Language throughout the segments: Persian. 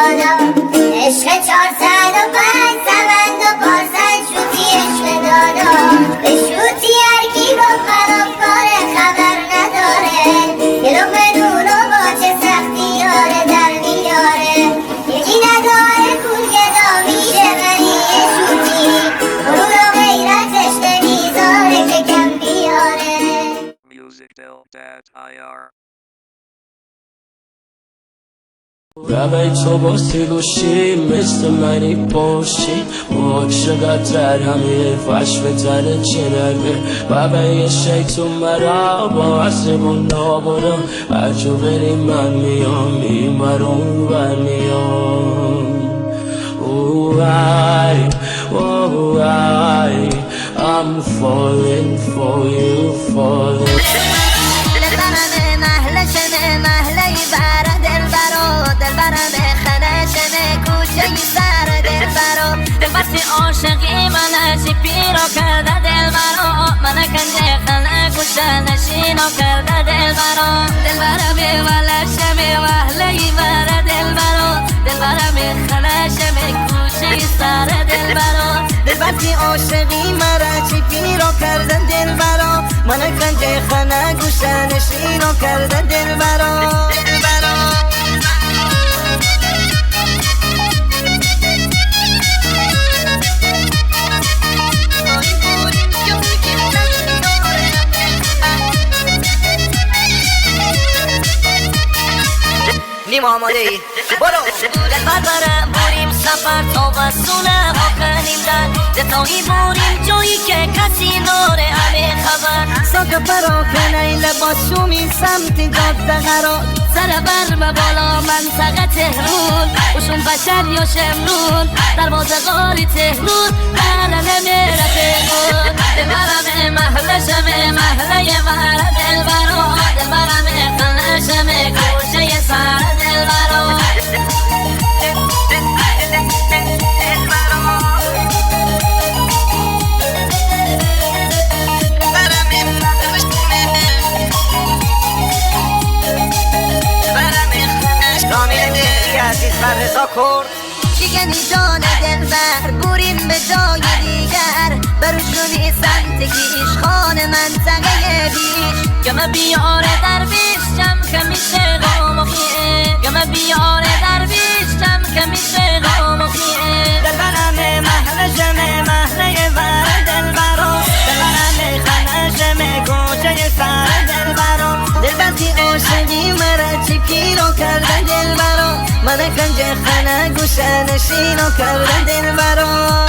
بالا عشق 405 سمند و پارسل شوتی عشق دادا به شوتی هرکی گفت خرابکار خبر نداره یه لقمه نون و با چه سختی یاره در میاره یکی نداره پول گدا میشه غنی شوتی غرور و غیرتش نمیذاره که کم بیاره ربای تو باستی گوشی مثل منی پاشی با چقدر همه فش به تن چنگه ربای شیطون مرا با عصبون نابرم هرجو بری من میام این برون بر میام Oh I'm falling for you falling دلبستی عاشقی من چی پیرو کرده دل برا من کنجه خلق گوشه نشینو کرده دل برا دل برا بی ولشه بی وحلی برا دل برا دل برا بی خلشه بی گوشه سر دل برا دلبستی عاشقی من چی پیرو کرده دل برا من کنجه خلق گوشه نشینو کرده دل برا نیم آماده ای برو دلبر برم بریم سفر تا وصوله ها کنیم در دتایی بریم جایی که کسی ناره همه خبر ساک برا کنی لباس شومی سمت جاده قرار سر بر به بالا منطقه تهرون اوشون بشر یا شمرون دروازه غاری تهرون بله نمیره تهرون دلبرم محله شمه محله وره دلبرا دلبرم خله شمه گوشه سر دلبرا رضا کرد شکنی جان دلبر بریم به جای دیگر بروشونی سمت کیش خان منطقه بیش گمه بیاره درویش جم که میشه غام و خیه گمه بیاره درویش جم که میشه غام و خیه دلبرم محله جمه محله ور دلبرا دلبرم خانه جمه گوشه سر دلبرا دلبرتی عاشقی مرا چی پیرو کرده دلبرا من کنجه خانه گوشه نشینو کرده دل برا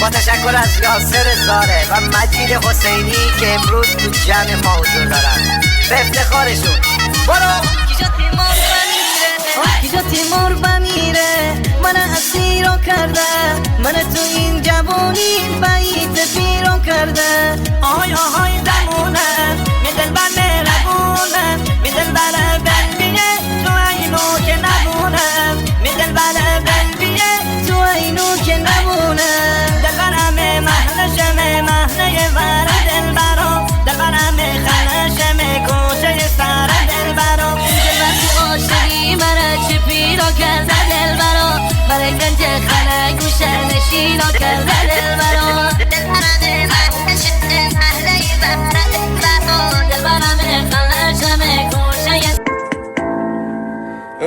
با تشکر از یاسر زاره و مجید حسینی که امروز تو جمع ما حضور دارن به افتخارشون برو کجا تیمور بمیره من اسیرو کرده من تو این جوانی بیت پیرو کرده آهای آهای دمونه می دلبر مهربونه می دلبر بلبیه تو اینو که نبونه می دلبر بلبیه تو اینو که نبونه دلبرم محله شمه محله ور دلبرا دلبرم خله شمه گوشه سر دلبرا دلبر عاشقی مرا چی پیرو کرده دلبرا برای گنجه خانه گوشه نشینو کرده دلبرا دلبرم محله شمه محله ور دلبرا دلبرم خله شمه گوشه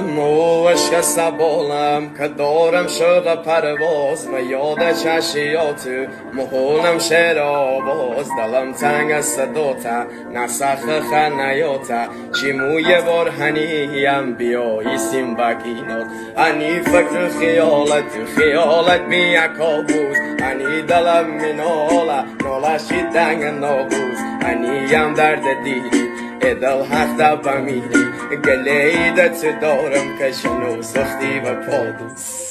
موش سبالم که دارم شوق پرواز و یاد چشیاتو محولم شعر آواز دلم تنگ از صداتا نسخ خنیاتا چی موی بار هنیم بیایی سیم بگینات انی فکر خیالت بی یکابوز انی دلم مناله نالشی دنگ نابوز انیم درد دیدی ادل حق دبا میری گلیده تو دارم که شنو سختی و پادوز